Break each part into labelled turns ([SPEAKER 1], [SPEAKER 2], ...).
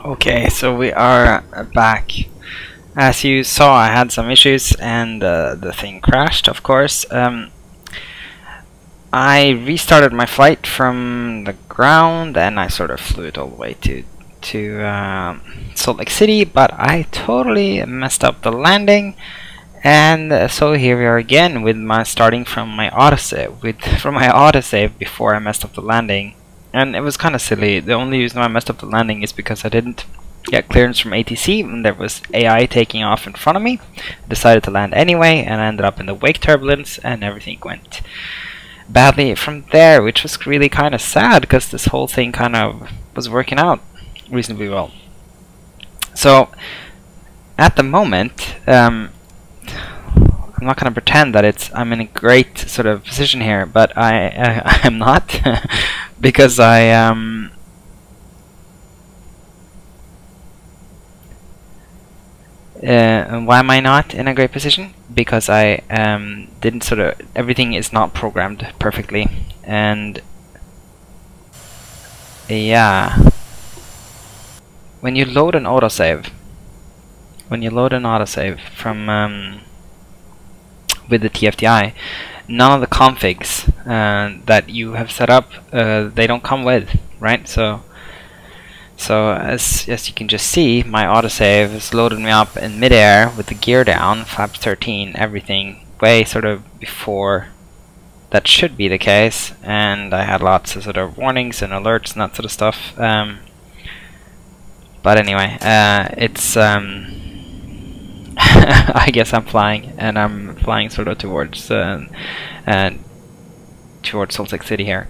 [SPEAKER 1] Okay, so we are back. As you saw, I had some issues and the thing crashed, of course. I restarted my flight from the ground and I sort of flew it all the way to Salt Lake City, but I totally messed up the landing. And so here we are again with my starting from my autosave before I messed up the landing. And it was kind of silly. The only reason why I messed up the landing is because I didn't get clearance from ATC when there was AI taking off in front of me. I decided to land anyway, and I ended up in the wake turbulence, and everything went badly from there, which was really kind of sad because this whole thing kind of was working out reasonably well. So at the moment, I'm not going to pretend that I'm in a great sort of position here, but I am not because why am I not in a great position? Because I didn't everything is not programmed perfectly, and yeah, when you load an autosave from with the Tfdi, none of the configs that you have set up they don't come with, right? So as you can just see, my autosave has loaded me up in midair with the gear down, flaps 13, everything way sort of before that should be the case, and I had lots of sort of warnings and alerts and that sort of stuff. But anyway, it's I guess I'm flying, and I'm flying sort of towards Salt Lake City here.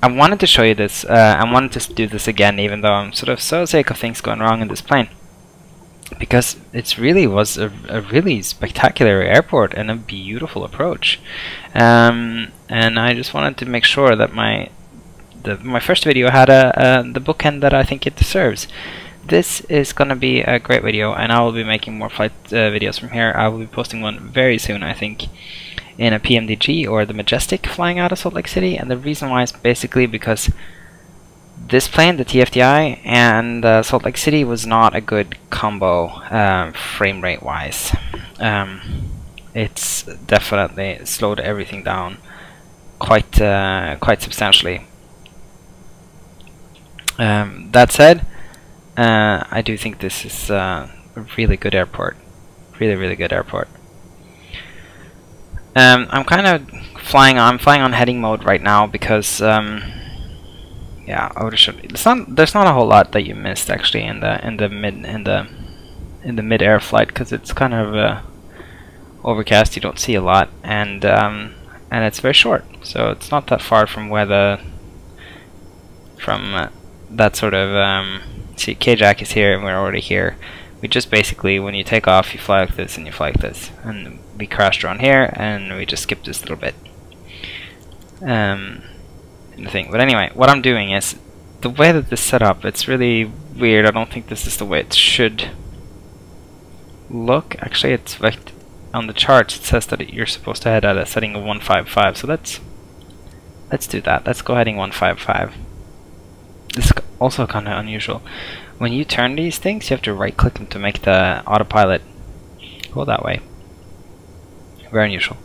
[SPEAKER 1] I wanted to show you this. I wanted to do this again, even though I'm sort of so sick of things going wrong in this plane, because it really was a really spectacular airport and a beautiful approach. And I just wanted to make sure that my first video had the bookend that I think it deserves. This is gonna be a great video, and I will be making more flight videos from here. I will be posting one very soon, I think, in a PMDG or the Majestic flying out of Salt Lake City. And the reason why is basically because this plane, the Tfdi, and Salt Lake City was not a good combo frame rate wise. It's definitely slowed everything down quite substantially. That said, I do think this is a really good airport, really good airport. I'm kind of flying on heading mode right now because yeah, I would have shown you. There's not a whole lot that you missed actually in the mid-air flight, because it's kind of overcast. You don't see a lot, and it's very short, so it's not that far from where that sort of see, KJAC is here and we're already here. We just basically, when you take off, you fly like this and you fly like this, and we crashed around here and we just skipped this little bit in the thing. But anyway, what I'm doing is, the way that this is set up, it's really weird. I don't think this is the way it should look. Actually, it's like on the charts it says that you're supposed to head at a setting of 155, so let's do that. Let's go heading 155. This is also kind of unusual. When you turn these things, you have to right click them to make the autopilot go that way. Very unusual.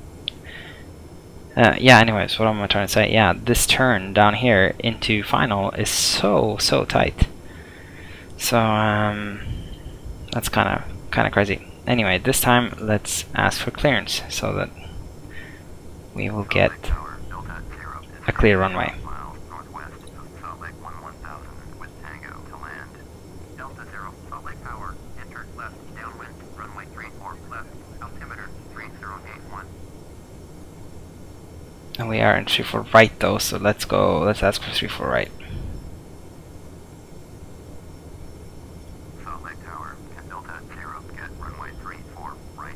[SPEAKER 1] Yeah, anyways, what am I trying to say? Yeah, this turn down here into final is so tight. So that's kind of crazy. Anyway, this time let's ask for clearance so that we will get a clear runway. And we are in 34 right though, so let's ask for 34 right.
[SPEAKER 2] Salt Lake Tower, Delta 0, get runway 34 right.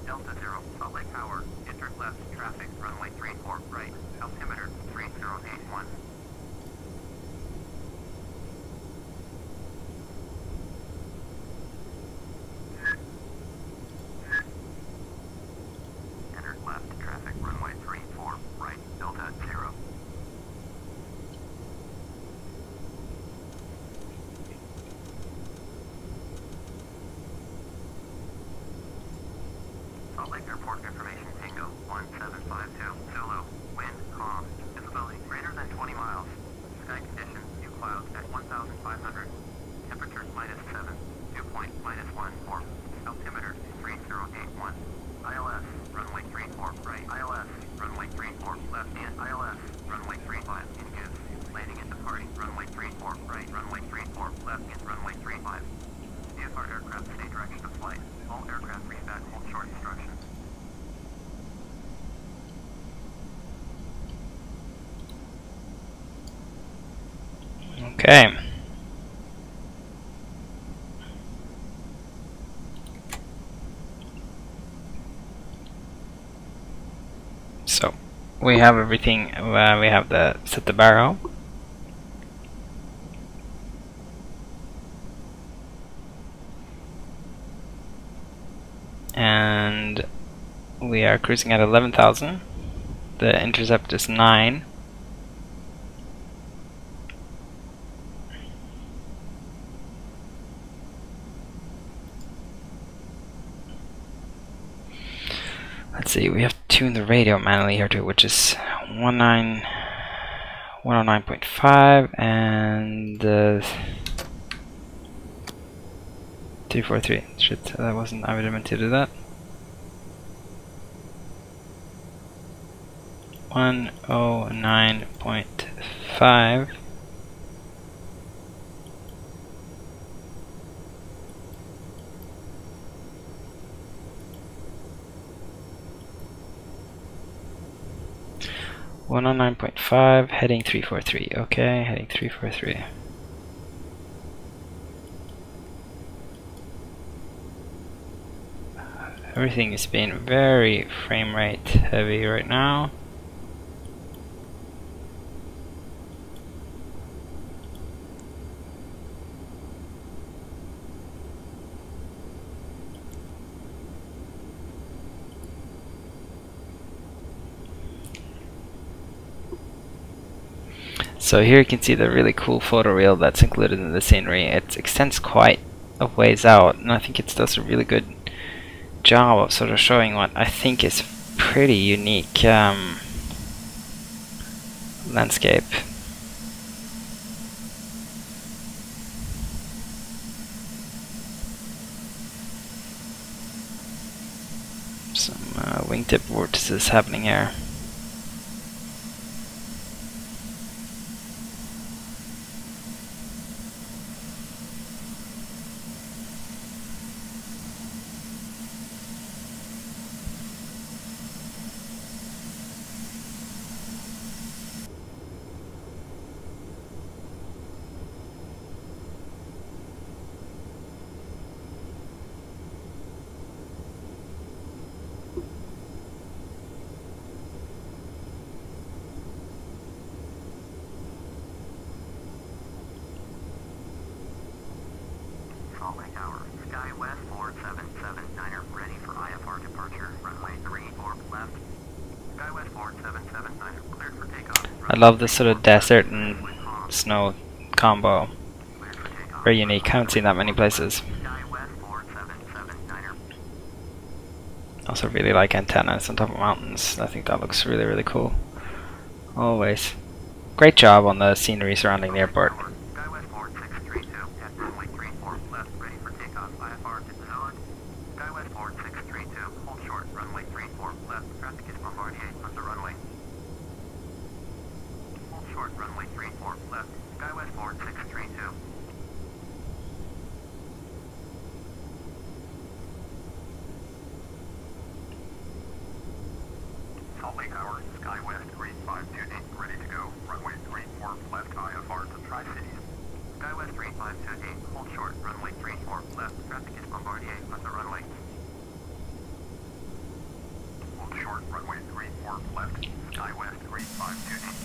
[SPEAKER 2] Delta 0, Salt Lake Tower, enter left traffic, runway 34 right, altimeter 3081. Enter left traffic, runway 34 right, Delta 0. Salt Lake Airport information, Tango 1752, Zulu, wind, calm, visibility greater than 20 miles. Sky conditions, few clouds at 1,500. Temperature -7, dew point -14. Altimeter 3081. ILS, runway 34, right. ILS, runway 34, left and ILS, runway 35, in gives. Landing and departing, runway 34, right. Runway 34, left and runway 35. VFR aircraft stay direction of flight. All aircraft read back hold short instructions.
[SPEAKER 1] Okay. So we have everything. We have the set the barrel. And we are cruising at 11,000. The intercept is 9. Let's see, we have to tune the radio manually here too, which is 109.5 and 343. Shit, that wasn't, I would meant to do that. 109.5. Heading 343. Okay, heading 343. Everything is being very frame rate heavy right now. So here you can see the really cool photo reel that's included in the scenery. It extends quite a ways out, and I think it does a really good job of sort of showing what I think is pretty unique landscape. Some wingtip vortices happening here.
[SPEAKER 2] Salt Lake Tower, Sky West 4779er, ready for IFR departure, runway 34 left. Sky West 4779er, cleared for takeoff.
[SPEAKER 1] I love this sort of desert and snow combo. Very unique. Haven't seen that many places.
[SPEAKER 2] Sky West 4779er.
[SPEAKER 1] Also really like antennas on top of mountains. I think that looks really, really cool. Always. Great job on the scenery surrounding the airport.
[SPEAKER 2] Sky West 4632, at runway 34 left, ready for takeoff, IFR to Zelig. Sky West 4632, hold short, runway 34 left, traffic is Bombardier on the runway. Hold short, runway 34 left, Sky West 4632. Salt Lake Tower, Sky West 3528, ready to go, runway 34 left, IFR to Tri-Cities. Sky West 3528, hold short, runway 34 left, traffic is Bombardier on the runway. Hold short, runway 34 left, Sky West 3528.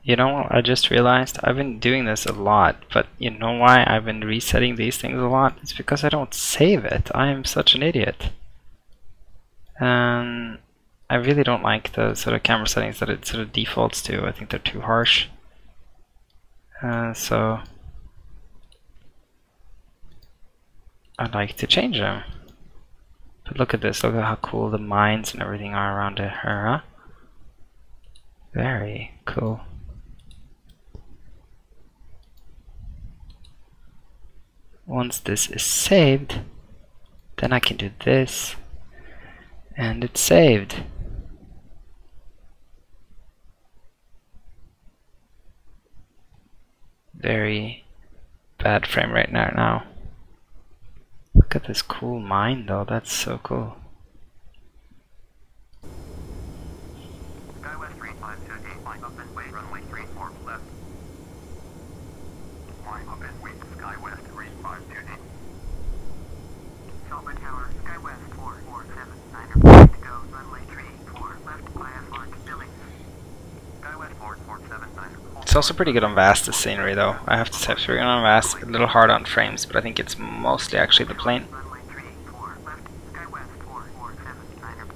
[SPEAKER 1] You know what I just realized? I've been doing this a lot, but you know why I've been resetting these things a lot? It's because I don't save it. I am such an idiot. I really don't like the sort of camera settings that it sort of defaults to. I think they're too harsh. So I'd like to change them. But look at this, look at how cool the mines and everything are around it, huh? Very cool. Once this is saved, then I can do this, and it's saved. Very bad frame rate now. Look at this cool mine though, that's so cool.
[SPEAKER 2] SkyWest 3528, line up and wait, runway 34 left. Line up and wait, SkyWest 3528. Silver Tower, SkyWest 4479, to go, runway 34 left, IS launch Billings. SkyWest 4479.
[SPEAKER 1] It's also pretty good on Vast, the scenery though. I have to say, it's pretty good on Vast, a little hard on frames, but I think it's mostly actually the plane.
[SPEAKER 2] Runway 34 left, SkyWest 4479.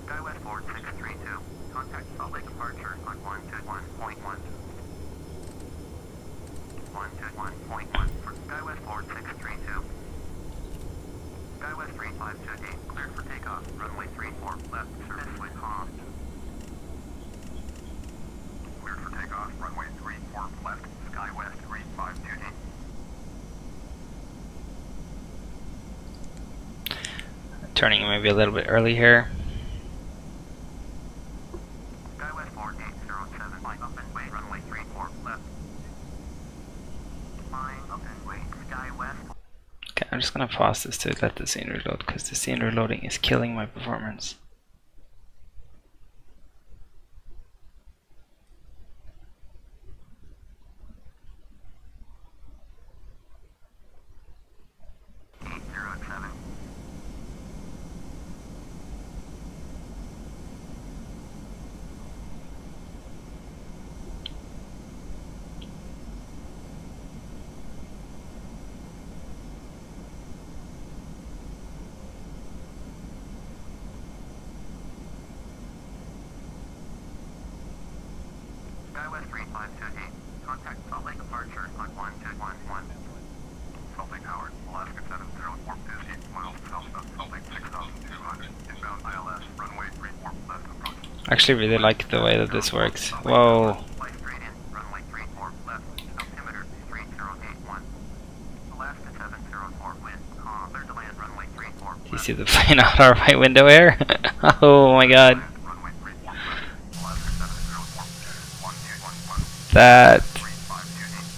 [SPEAKER 2] SkyWest 4632, contact Salt Lake departure on 121.1. 121.1 for SkyWest 4632. SkyWest 3528, cleared for takeoff, runway 34 left, service with cost. Cleared for takeoff, runway 34 left, SkyWest 3528.
[SPEAKER 1] Turning maybe a little bit early here.
[SPEAKER 2] SkyWest 4807, line up and wait, runway 34 left. Line up and wait, SkyWest.
[SPEAKER 1] Okay, I'm just gonna pause this to let the scene reload because the scene reloading is killing my performance.
[SPEAKER 2] SkyWest 3528, contact Salt Lake departure on 1211. Salt Lake Howard, Alaska 70458 miles south of Salt Lake 6200, inbound ILS, runway 34 left approach.
[SPEAKER 1] I actually really like the way that this works. Whoa.
[SPEAKER 2] Fly straight in, runway 34 left, altimeter 3081. Alaska 704 wind, clear to land, runway 34 left.
[SPEAKER 1] Do you see the plane out our right window here? Oh my god.
[SPEAKER 2] Runway 34 left, Alaska 704, 121.
[SPEAKER 1] That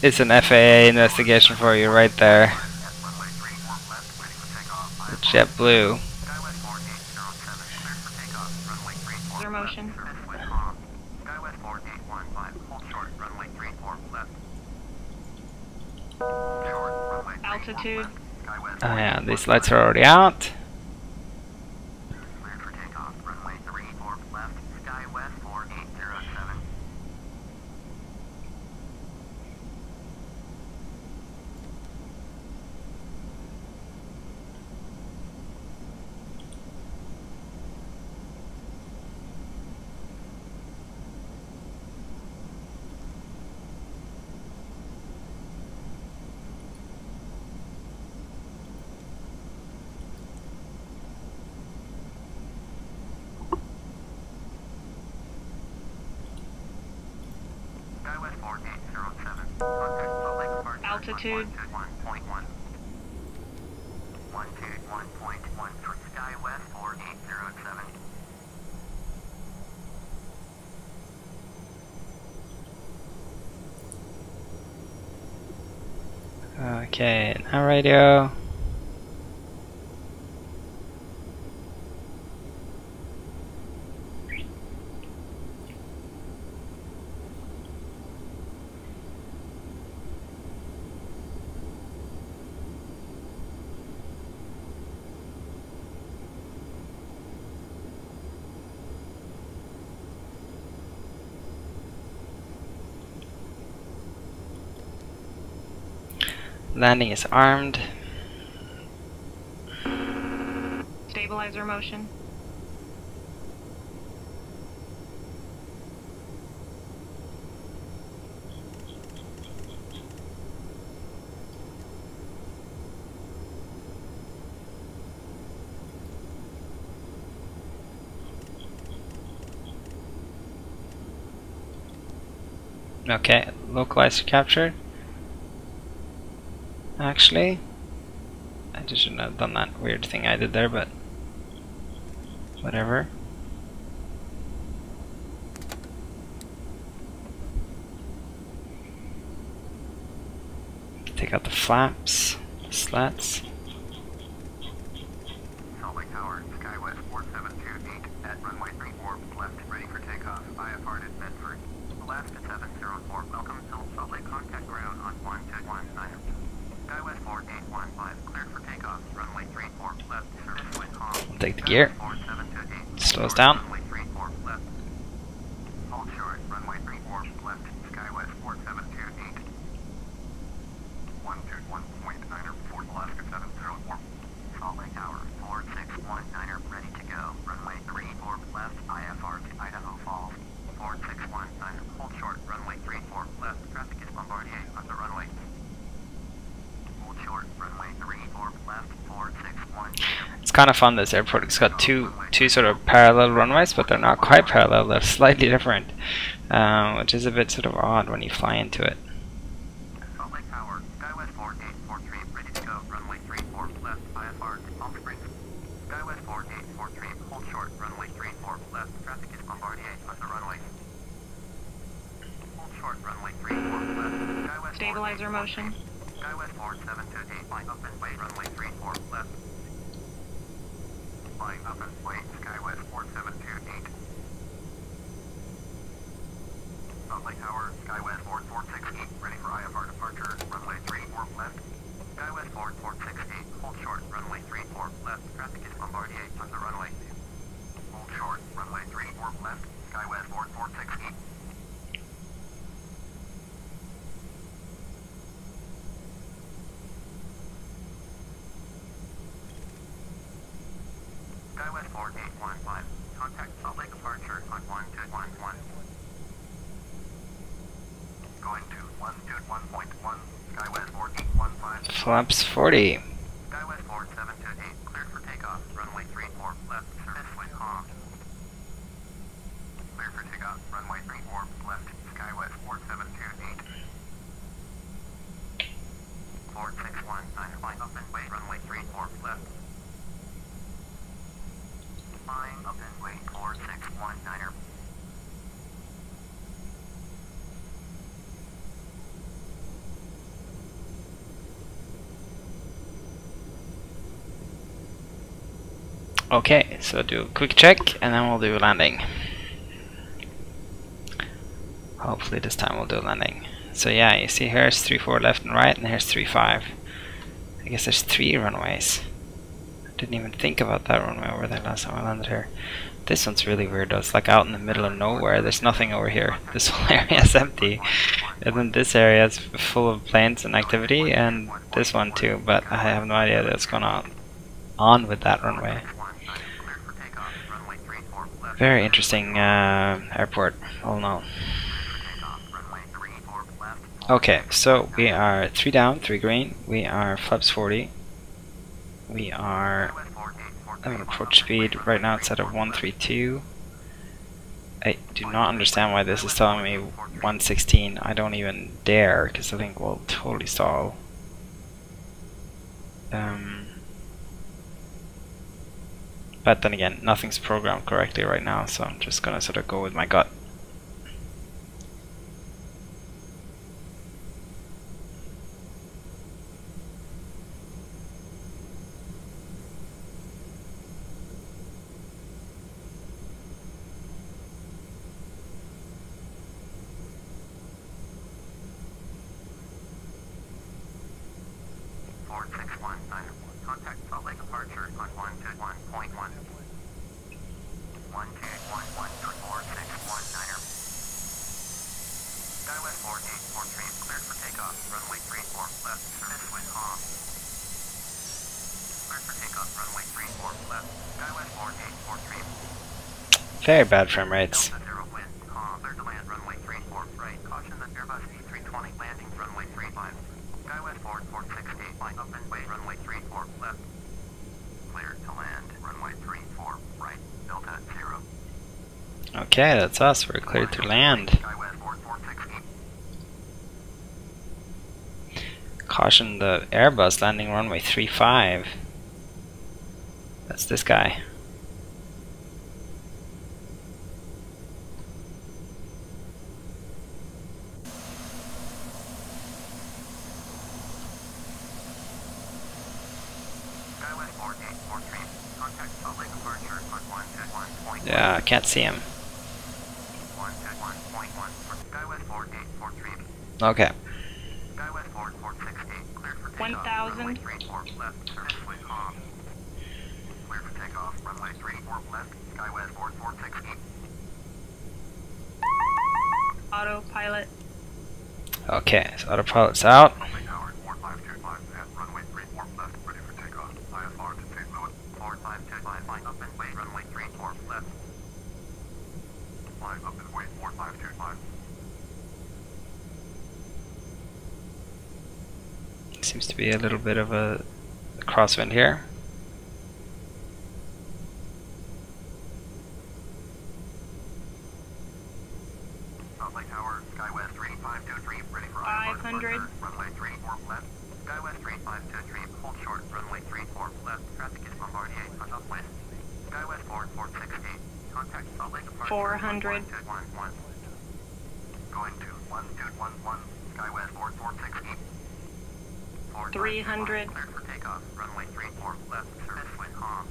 [SPEAKER 1] is an FAA investigation for you right there.
[SPEAKER 2] Runway 34 left, waiting for takeoff.
[SPEAKER 1] The JetBlue.
[SPEAKER 2] SkyWest 4807, cleared for takeoff, runway 34
[SPEAKER 3] Zero motion.
[SPEAKER 2] Service with calm. SkyWest 4815, hold short, runway 34 left. Short, runway 34
[SPEAKER 3] Altitude.
[SPEAKER 2] left. SkyWest
[SPEAKER 1] Oh yeah, these lights are already out.
[SPEAKER 2] cleared for takeoff, runway 34 left, SkyWest 4807. SkyWest 4807, contact Salt Lake departure.
[SPEAKER 3] Altitude.
[SPEAKER 2] 121.1. 121.1 for SkyWest 4807.
[SPEAKER 1] Okay, now radio. Landing is armed.
[SPEAKER 3] Stabilizer motion.
[SPEAKER 1] Okay, localizer captured. Actually, I just shouldn't have done that weird thing I did there, but whatever. Take out the flaps, slats.
[SPEAKER 2] Salt Lake Tower, SkyWest 4728 at runway 34 left, ready for takeoff. IFR at Bedford. Alaska 704, welcome to Salt Lake contact ground on 1219. SkyWest 4815, cleared for takeoff. Runway 34 left, service wind calm.
[SPEAKER 1] We'll take the gear.
[SPEAKER 2] 4728.
[SPEAKER 1] Slow us down.
[SPEAKER 2] Runway 34 left. Hold short, runway 34 left, SkyWest 4728. 121.9er, Fort Alaska 704. Salt Lake Tower, 4619er, ready to go. Runway 34 left, IFR to Idaho Falls. 4619, hold short, runway 34 left, traffic is Bombardier on the runway. Hold short, runway 34 left, 4619.
[SPEAKER 1] It's kind of fun, this airport. It's got two sort of parallel runways, but they're not quite parallel. They're slightly different, which is a bit sort of odd when you fly into it.
[SPEAKER 2] Salt Lake Tower, SkyWest 4843, ready to go. Runway 34 left, IFR to Palm Springs. SkyWest 4843, hold short, runway 34 left, traffic is Bombardier on the runway. Hold short, runway 34 left, SkyWest.
[SPEAKER 3] Stabilizer motion.
[SPEAKER 2] SkyWest 4728, flying up and wait, runway 34 left. Flying up and wait, SkyWest 4728. Salt Lake Tower, SkyWest 4468, ready for IFR departure, runway 34 left. SkyWest 4468, hold short, runway 34 left, traffic is Bombardier on the runway. Hold short, runway 34 left, SkyWest 4468. SkyWest 4815, contact Salt Lake departure on 1211. Going to 121.1, SkyWest 4815.
[SPEAKER 1] Flaps 40.
[SPEAKER 2] SkyWest 4728, cleared for takeoff, runway 34 left, service wind calm. Cleared for takeoff, runway 34 left, SkyWest 4728. 4619, flying up and wait, runway 34 left. Flying up and wait, 4619er.
[SPEAKER 1] Okay, so do a quick check and then we'll do a landing. Hopefully this time we'll do a landing. So yeah, you see here's 3-4 left and right, and here's 3-5. I guess there's 3 runways. I didn't even think about that runway over there last time I landed here. This one's really weird though. It's like out in the middle of nowhere. There's nothing over here. This whole area is empty. And then this area is full of planes and activity, and this one too, but I have no idea what's going on with that runway. Very interesting airport, all in all. Okay, so we are 3 down, 3 green. We are flaps 40. We are having approach speed. Right now it's at a 132. I do not understand why this is telling me 116. I don't even dare, because I think we'll totally stall. But then again, nothing's programmed correctly right now, so I'm just gonna sort of go with my gut.
[SPEAKER 2] Contact Salt Lake departure on 121.1. 1211461er. SkyWest 4843, cleared for takeoff, runway 34 left, service wind calm. Cleared for takeoff, runway 34 left, SkyWest 4843.
[SPEAKER 1] Very bad frame rates.
[SPEAKER 2] Delta 0 wind, calm, cleared to land, runway 34 right, caution the Airbus A320 landing, runway 35. SkyWest 4468, flying up and wait, runway 34 left. Cleared to land, runway 34 right, Delta 0.
[SPEAKER 1] Okay, that's us. We're cleared to land.
[SPEAKER 2] SkyWest 4468.
[SPEAKER 1] Caution the Airbus landing runway 35. That's this guy. Yeah, I can't see him. Okay.
[SPEAKER 3] 1,000. Autopilot.
[SPEAKER 1] Okay, so autopilot's out. Seems to be a little bit of a crosswind here.
[SPEAKER 2] Lake Tower, SkyWest 3523, ready for
[SPEAKER 3] 500.
[SPEAKER 2] runway 34 left. SkyWest 3523, hold short, runway 34 left. Traffic is Bombardier, on upwind. SkyWest 4468, contact Salt Lake Departure.
[SPEAKER 3] 400.
[SPEAKER 2] 1211. Going to 1211, SkyWest 4468.
[SPEAKER 3] 300.
[SPEAKER 2] Cleared for takeoff, runway 34 left, service wind calm.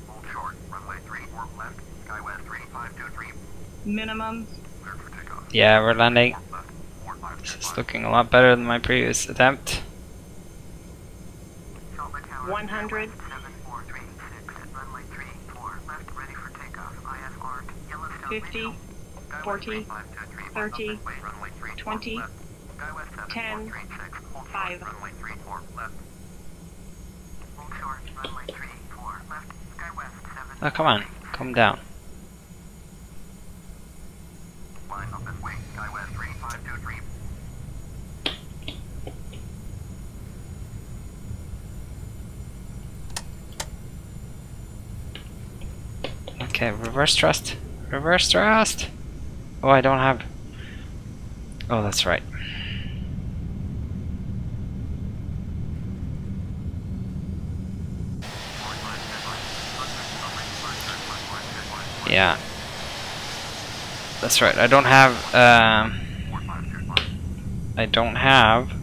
[SPEAKER 2] Hold short, runway 34 left, SkyWest 3523.
[SPEAKER 3] Minimums.
[SPEAKER 2] Cleared for takeoff.
[SPEAKER 1] Yeah, we're landing.
[SPEAKER 2] Left, 4525.
[SPEAKER 1] It's looking a lot better than my previous attempt.
[SPEAKER 3] 100. 50. 40. 30. 20. 10. 5.
[SPEAKER 1] Oh, come on. Come down.
[SPEAKER 2] Line up this way, SkyWest 3523.
[SPEAKER 1] Okay, reverse thrust. Reverse thrust! Oh, I don't have... Oh, that's right. Yeah. That's right, I don't have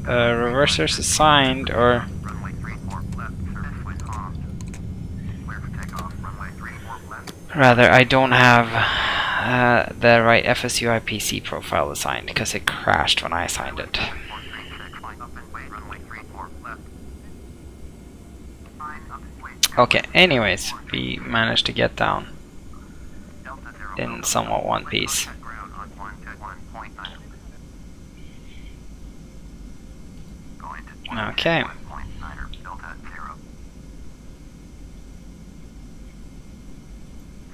[SPEAKER 1] reversers assigned, or...
[SPEAKER 2] Runway 34 left, service wind calm. Clear for takeoff, runway 34 left.
[SPEAKER 1] Rather, I don't have the right FSUI PC profile assigned, because it crashed when I assigned it.
[SPEAKER 2] 436, line up and wait, runway 34 left. Line up and wait.
[SPEAKER 1] Okay, anyways, we managed to get down
[SPEAKER 2] Delta 0,
[SPEAKER 1] in somewhat one piece.
[SPEAKER 2] contact ground on 121.9. Going to
[SPEAKER 1] Okay.
[SPEAKER 2] 1.9er, Delta 0.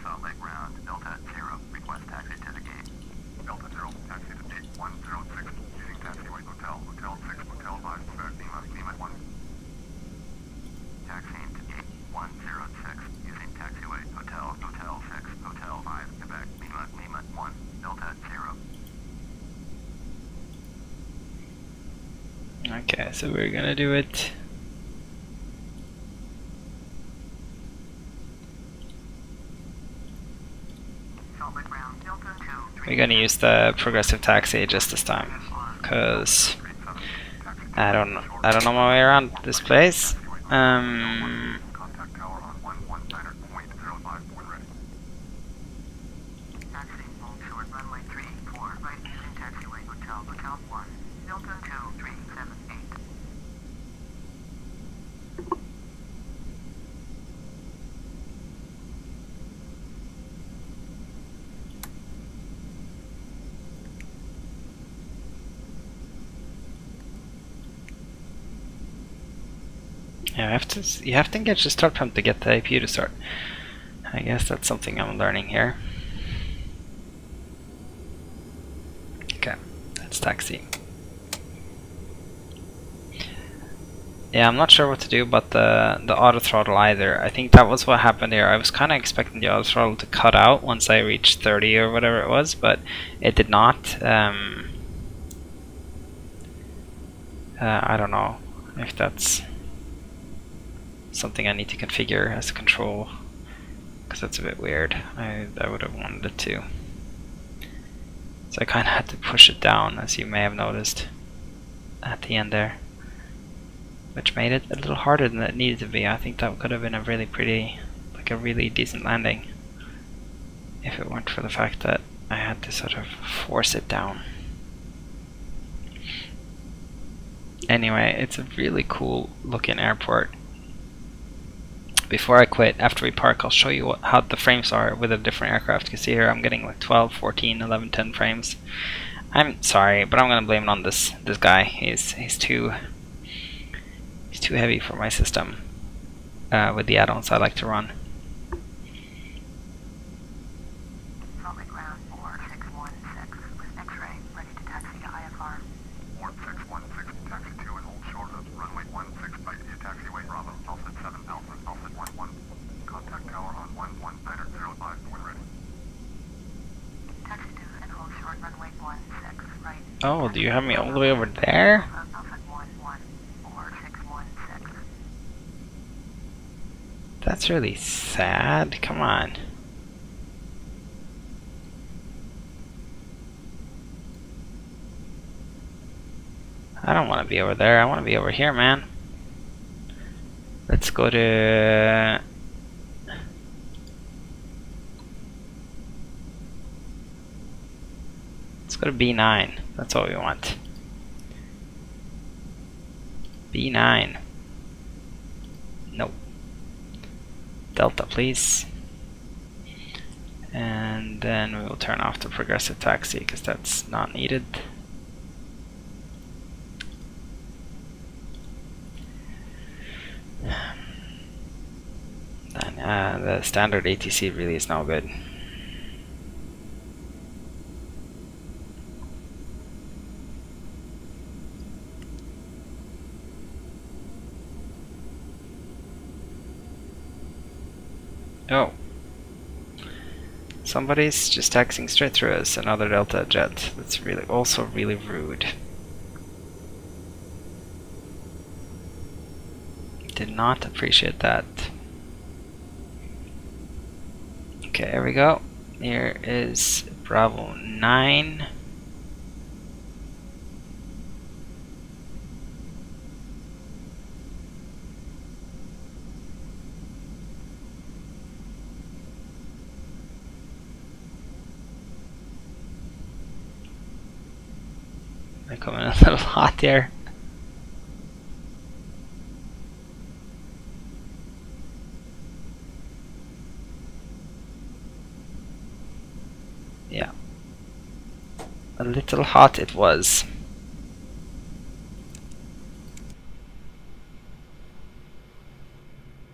[SPEAKER 2] Salt Lake ground, Delta 0. Request taxi to the gate. Delta 0, taxi to gate 106. Using taxiway hotel, hotel 6, hotel 5, Quebec, Lima 1. Taxiing to gate 106. Using taxiway hotel, hotel 6, hotel 5, Quebec, Lima 1. Delta 0.
[SPEAKER 1] Okay, so we're gonna do it.
[SPEAKER 2] Salt Lake ground, Delta 2.
[SPEAKER 1] We're gonna use the progressive taxi just this time, cause I don't know my way around this place.
[SPEAKER 2] Contact tower on 119er.05 when ready. Taxi, hold short, runway 34, right, using taxiway hotel, hotel 1, Delta 2378.
[SPEAKER 1] Yeah, you have to engage the start pump to get the APU to start. I guess that's something I'm learning here. Okay, let's taxi. Yeah, I'm not sure what to do about the auto throttle either. I think that was what happened here. I was kind of expecting the auto throttle to cut out once I reached 30 or whatever it was, but it did not. I don't know if that's something I need to configure as a control, because that's a bit weird. I would have wanted it to. So I kind of had to push it down, as you may have noticed at the end there, which made it a little harder than it needed to be. I think that could have been a really pretty, like a really decent landing, if it weren't for the fact that I had to sort of force it down. Anyway, it's a really cool looking airport. Before I quit, after we park, I'll show you how the frames are with a different aircraft. You can see here I'm getting like 12, 14, 11, 10 frames. I'm sorry, but I'm gonna blame it on this guy. He's too heavy for my system with the add-ons I like to run.
[SPEAKER 2] Salt Lake ground 4616 with X-ray, ready to taxi to IFR. 4616, taxi to and hold short of runway 16, right to taxiway Bravo, Alpha 7 Alpha, Alpha 11. Contact tower on 1105 when ready. Taxi to and hold short runway 16, right.
[SPEAKER 1] Oh, do you have me all the way over there?
[SPEAKER 2] Alpha 11 4616.
[SPEAKER 1] That's really sad. Come on. I don't want to be over there. I want to be over here, man. Let's go to... Let's go to B9. That's all we want. B9. Nope. Delta, please. And then we will turn off the progressive taxi because that's not needed. Then the standard ATC really is no good. Oh. Somebody's just taxiing straight through us, another Delta jet. That's really also really rude. Did not appreciate that. Okay, here we go. Here is Bravo 9. I'm coming a little hot here. Yeah. A little hot it was.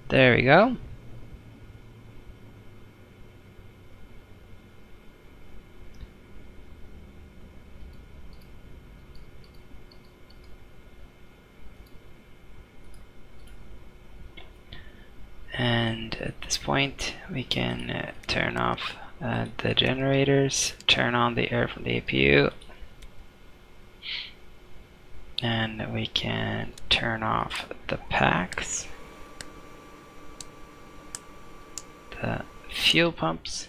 [SPEAKER 1] There we go. And at this point we can turn off the generators, turn on the air from the APU, and we can turn off the packs, the fuel pumps,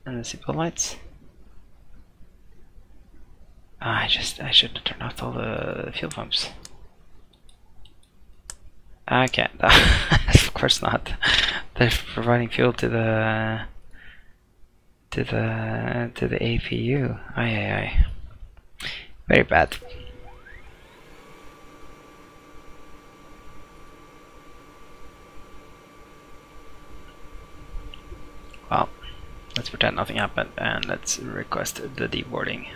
[SPEAKER 1] and the seatbelt lights. I should have turned off all the fuel pumps. I can't. Of course not. They're providing fuel to the APU. Aye. Very bad. Well, let's pretend nothing happened and let's request the deboarding.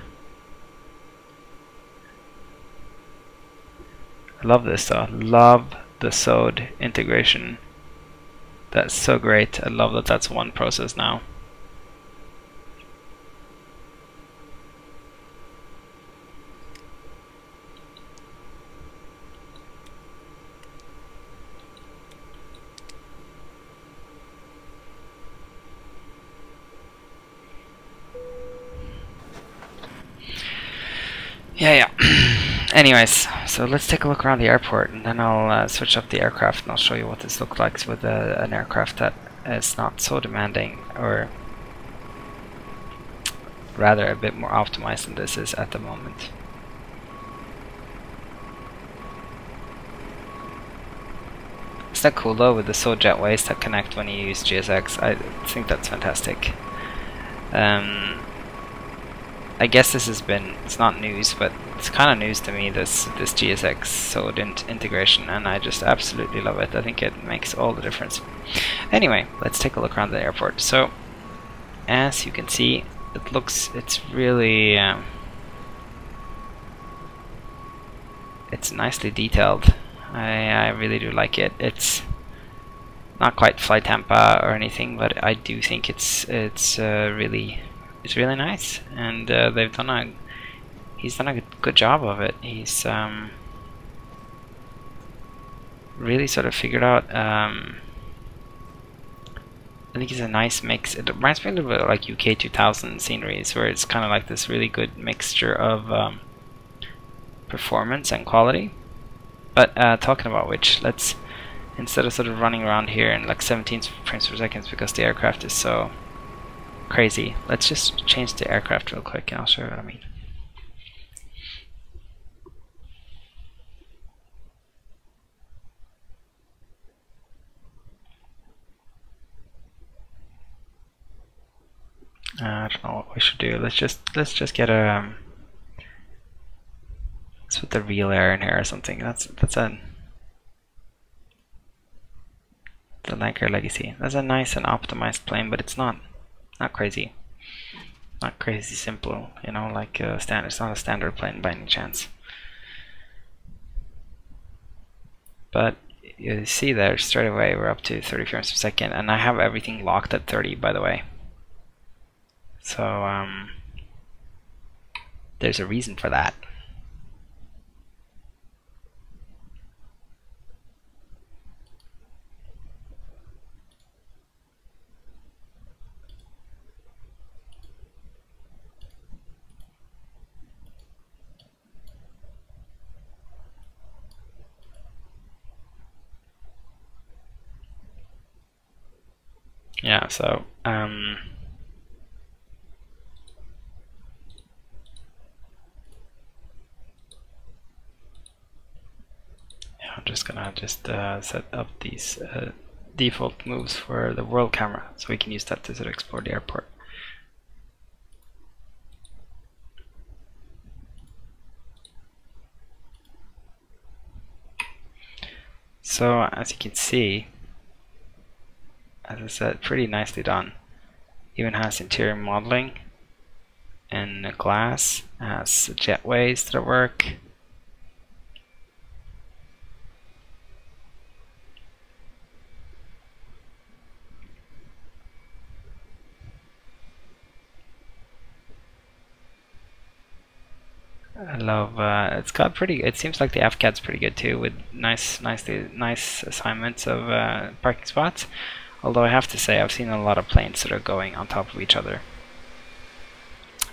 [SPEAKER 1] I love this though. Love the SOD integration. That's so great. I love that that's one process now. Yeah. Anyways, so let's take a look around the airport, and then I'll switch up the aircraft, and I'll show you what this looks like with an aircraft that is not so demanding, or rather a bit more optimized than this is at the moment. Isn't that cool though, with the SO jetways that connect when you use KJAC? I think that's fantastic. I guess this has been, it's not news, but it's kind of news to me, this KJAC SOD integration, and I just absolutely love it. I think it makes all the difference. Anyway, let's take a look around the airport. So, as you can see, it's really, it's nicely detailed. I really do like it. It's not quite Flight Tampa or anything, but I do think it's really nice, and he's done a good job of it. He's really sort of figured out. I think it's a nice mix. It reminds me a little bit like UK 2000 sceneries, where it's kind of like this really good mixture of performance and quality. But talking about which, let's, instead of sort of running around here in like 17 frames per second because the aircraft is so crazy, let's just change the aircraft real quick and I'll show you what I mean. I don't know what we should do. Let's just get a let's put the real air in here or something. That's the Lancer Legacy. That's a nice and optimized plane, but it's not crazy. Not crazy simple, you know, like standard. It's not a standard plane by any chance. But you see there straight away we're up to 30 frames per second, and I have everything locked at 30, by the way. So there's a reason for that. Yeah, so I'm just gonna set up these default moves for the world camera, so we can use that to sort of explore the airport. So as you can see, as I said, pretty nicely done. Even has interior modeling and glass, has jetways that work. I love it's got pretty, it seems like the FCAT's pretty good too, with nice assignments of parking spots. Although I have to say, I've seen a lot of planes that are going on top of each other.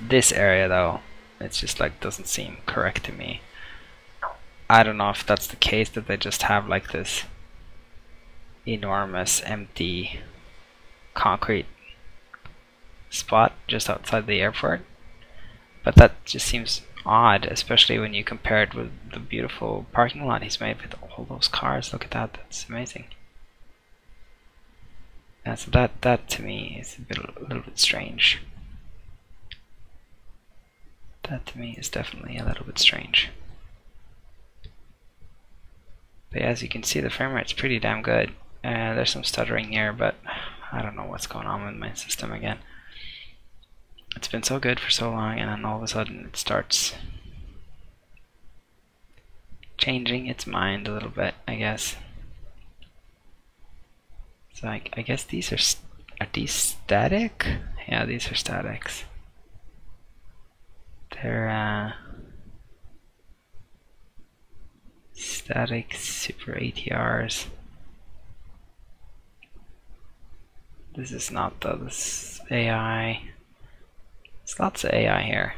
[SPEAKER 1] This area though, it's just like doesn't seem correct to me. I don't know if that's the case, that they just have like this enormous empty concrete spot just outside the airport, but that just seems odd, especially when you compare it with the beautiful parking lot he's made with all those cars. Look at that, that's amazing. Yeah, so that to me is a little bit strange. That to me is definitely a little bit strange. But yeah, as you can see, the frame rate's pretty damn good. There's some stuttering here, but I don't know what's going on with my system again. It's been so good for so long, and then all of a sudden it starts changing its mind a little bit, I guess. So I guess these are these static? Yeah, these are statics. They're static super ATRs. This is not though, this is AI. There's lots of AI here.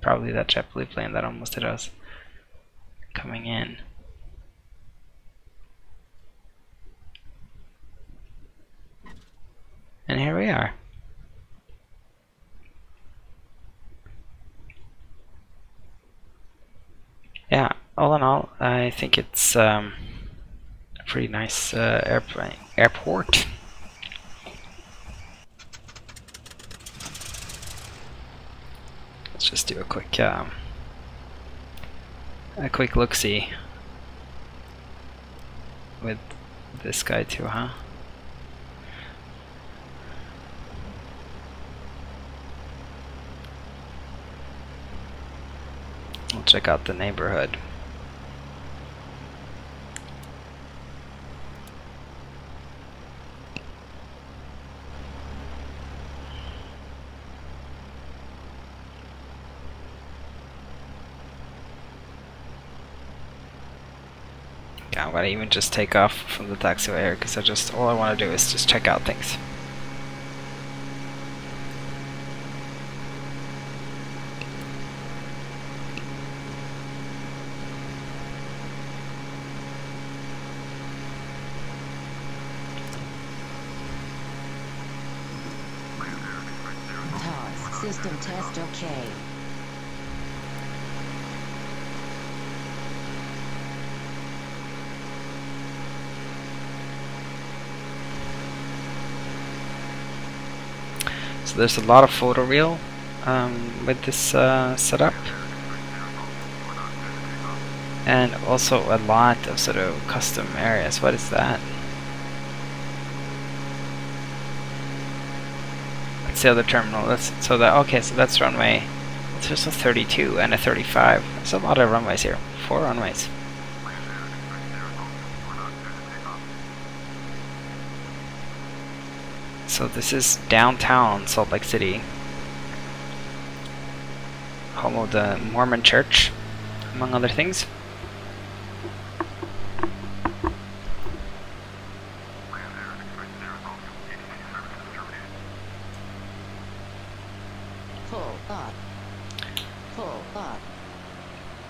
[SPEAKER 1] Probably that JetBlue plane that almost hit us coming in. And here we are. Yeah, all in all, I think it's a pretty nice airport. Let's just do a quick look-see with this guy too, huh? We'll check out the neighborhood. Okay, I'm gonna even just take off from the taxiway here because all I want to do is just check out things.
[SPEAKER 4] System test okay.
[SPEAKER 1] So there's a lot of photoreal with this setup, and also a lot of sort of custom areas. What is that? That's the other terminal. So that's runway. There's a 32 and a 35. There's a lot of runways here. 4 runways. So this is downtown Salt Lake City, home of the Mormon Church, among other things.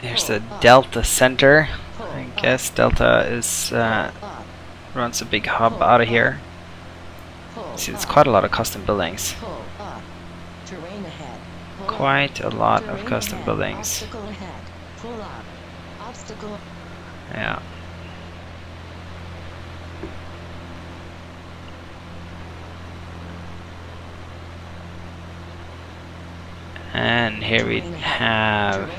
[SPEAKER 1] Here's the Delta Center. I guess Delta is runs a big hub out of here. See, there's quite a lot of custom buildings. Quite a lot of custom buildings. Yeah. And here we have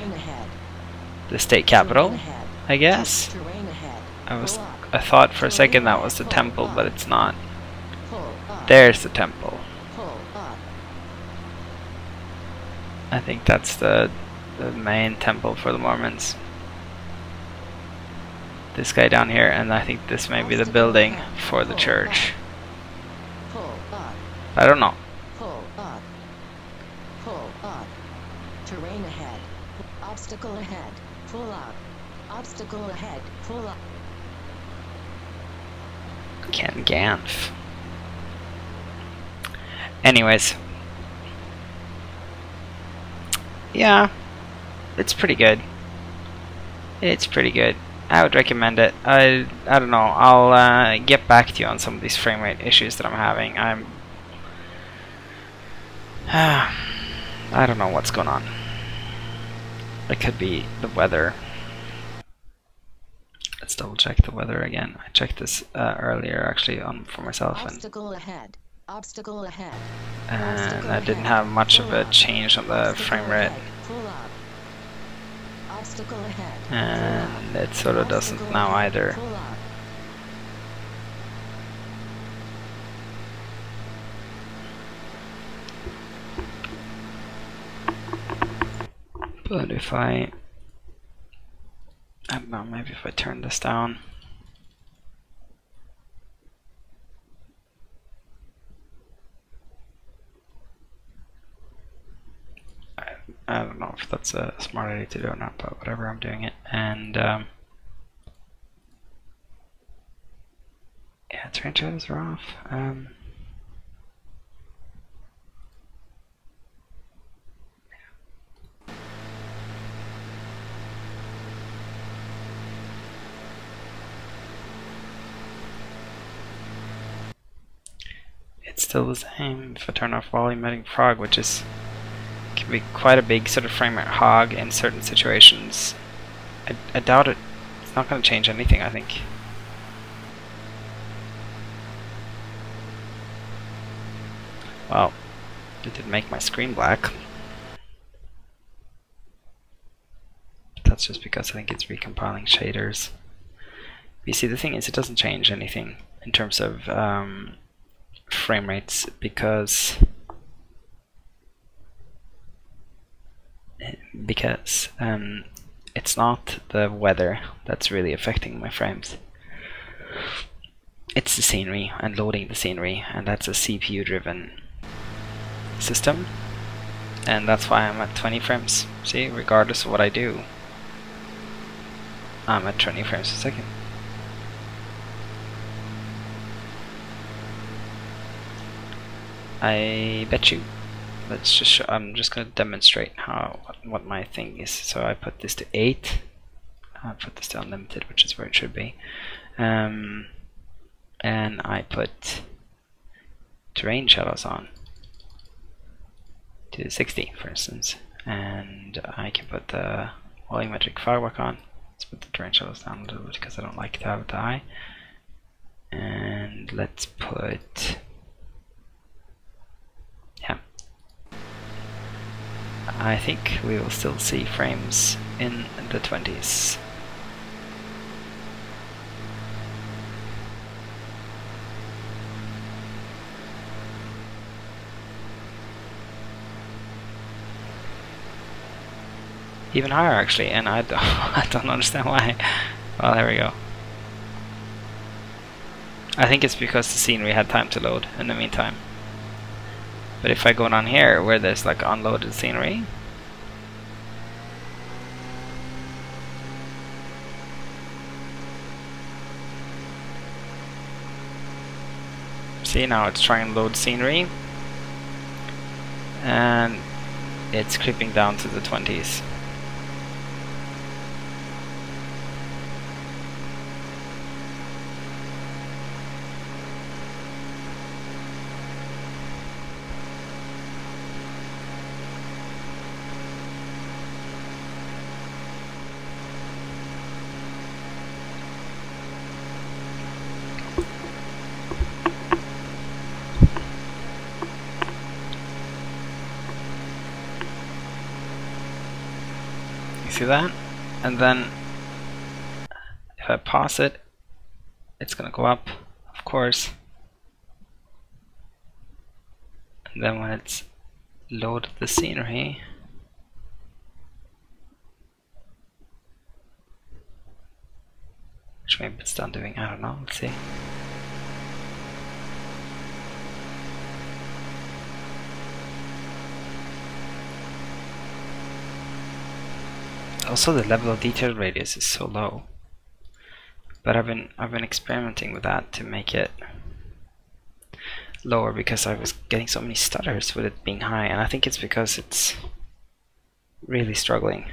[SPEAKER 1] the state capitol, I guess. I thought for a second that was the temple, but it's not. There's the temple. I think that's the main temple for the Mormons. This guy down here, and I think this may be the building for the church. I don't know.
[SPEAKER 4] Terrain ahead. Obstacle ahead. Pull up. Obstacle ahead. Pull up.
[SPEAKER 1] Ken Ganff. Anyways. Yeah. It's pretty good. It's pretty good. I would recommend it. I don't know. I'll get back to you on some of these frame rate issues that I'm having. I don't know what's going on. It could be the weather. Let's double check the weather again. I checked this earlier actually for myself,
[SPEAKER 4] Obstacle ahead. Obstacle ahead.
[SPEAKER 1] And I didn't have much of a change on the frame rate.
[SPEAKER 4] Obstacle ahead.
[SPEAKER 1] And it sort of doesn't now either. But if I don't know, maybe if I turn this down. I don't know if that's a smart idea to do or not, but whatever, I'm doing it. And yeah, terrain shadows are off. still the same if I turn off volumetric fog, which is can be quite a big sort of frame rate hog in certain situations. I doubt it. It's not going to change anything, I think. Well, it did make my screen black. That's just because I think it's recompiling shaders. You see, the thing is, it doesn't change anything in terms of frame rates because it's not the weather that's really affecting my frames. It's the scenery and loading the scenery, and that's a CPU driven system, and that's why I'm at 20 frames. See, regardless of what I do, I'm at 20 frames a second. I bet you. Let's just show, I'm just going to demonstrate what my thing is. So I put this to 8. I put this to unlimited, which is where it should be. And I put terrain shadows on to 60, for instance. And I can put the volumetric firework on. Let's put the terrain shadows down a little bit because I don't like to have it high. And let's put, yeah, I think we will still see frames in the 20s. Even higher actually, and I don't understand why. Well, there we go. I think it's because the scenery had time to load in the meantime. But if I go down here where there's like unloaded scenery, see, now it's trying to load scenery and it's creeping down to the 20s. See that? And then if I pause it, it's gonna go up, of course. And then when it's loaded the scenery, which maybe it's done doing, I don't know, let's see. Also, the level of detail radius is so low, but I've been experimenting with that to make it lower because I was getting so many stutters with it being high, and I think it's because it's really struggling.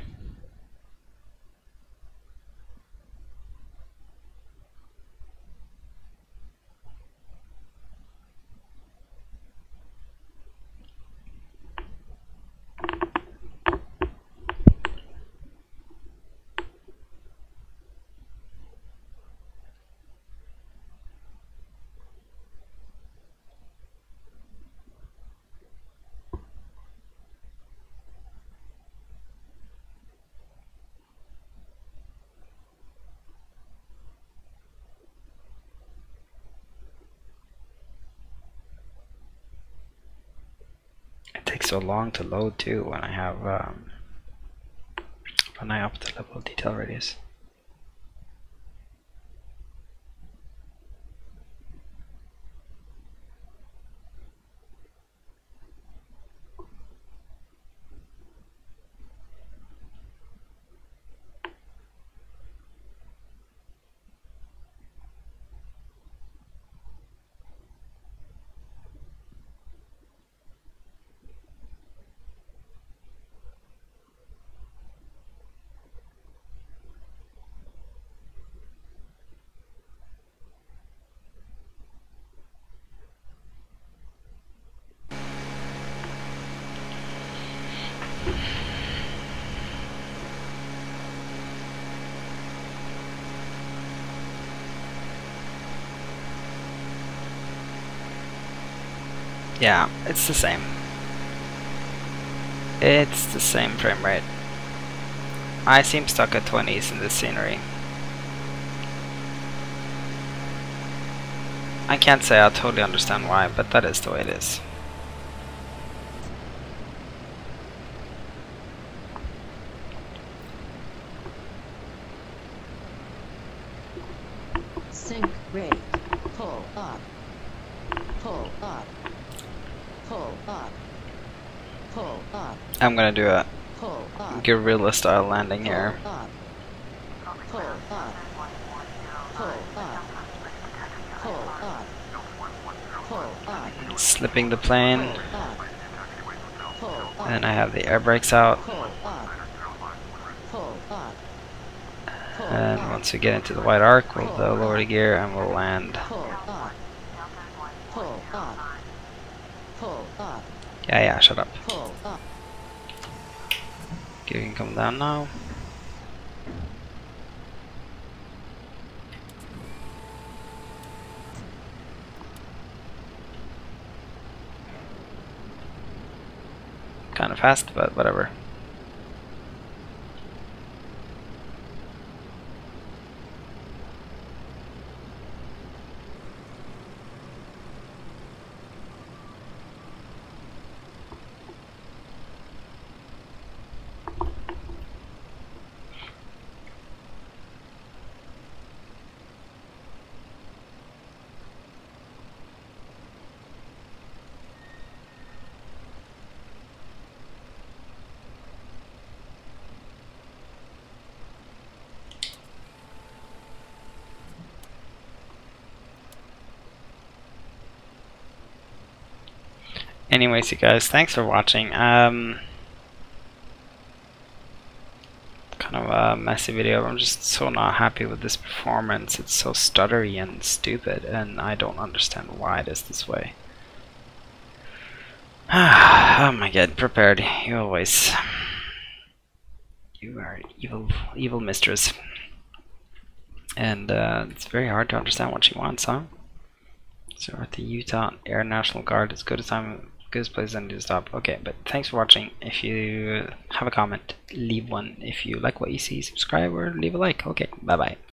[SPEAKER 1] It takes so long to load too when I have when I up the level of detail radius. Yeah, it's the same. It's the same frame rate. I seem stuck at 20s in this scenery. I can't say I totally understand why, but that is the way it is.
[SPEAKER 4] Sync rate. Pull up. Pull up. Pull up. Pull up.
[SPEAKER 1] I'm gonna do a
[SPEAKER 4] Pull up.
[SPEAKER 1] guerrilla style landing here.
[SPEAKER 4] Pull up. Pull up. Pull up. Pull up. Pull up.
[SPEAKER 1] Slipping the plane,
[SPEAKER 4] Pull up. Pull up.
[SPEAKER 1] and I have the air brakes out.
[SPEAKER 4] Pull up. Pull up. Pull
[SPEAKER 1] And
[SPEAKER 4] up.
[SPEAKER 1] once we get into the wide arc, we'll lower the gear and we'll land.
[SPEAKER 4] Pull up. Pull up. Pull up.
[SPEAKER 1] Yeah, shut up.
[SPEAKER 4] Pull up.
[SPEAKER 1] Gear can come down now. Kind of fast, but whatever. Anyways, you guys, thanks for watching. Kind of a messy video. I'm just so not happy with this performance. It's so stuttery and stupid, and I don't understand why it is this way. Oh my god, prepared. You always... You are evil mistress. And it's very hard to understand what she wants, huh? So at the Utah Air National Guard, it's good time, good place I need to stop. Okay, but thanks for watching. If you have a comment, leave one. If you like what you see, subscribe or leave a like. Okay, bye bye.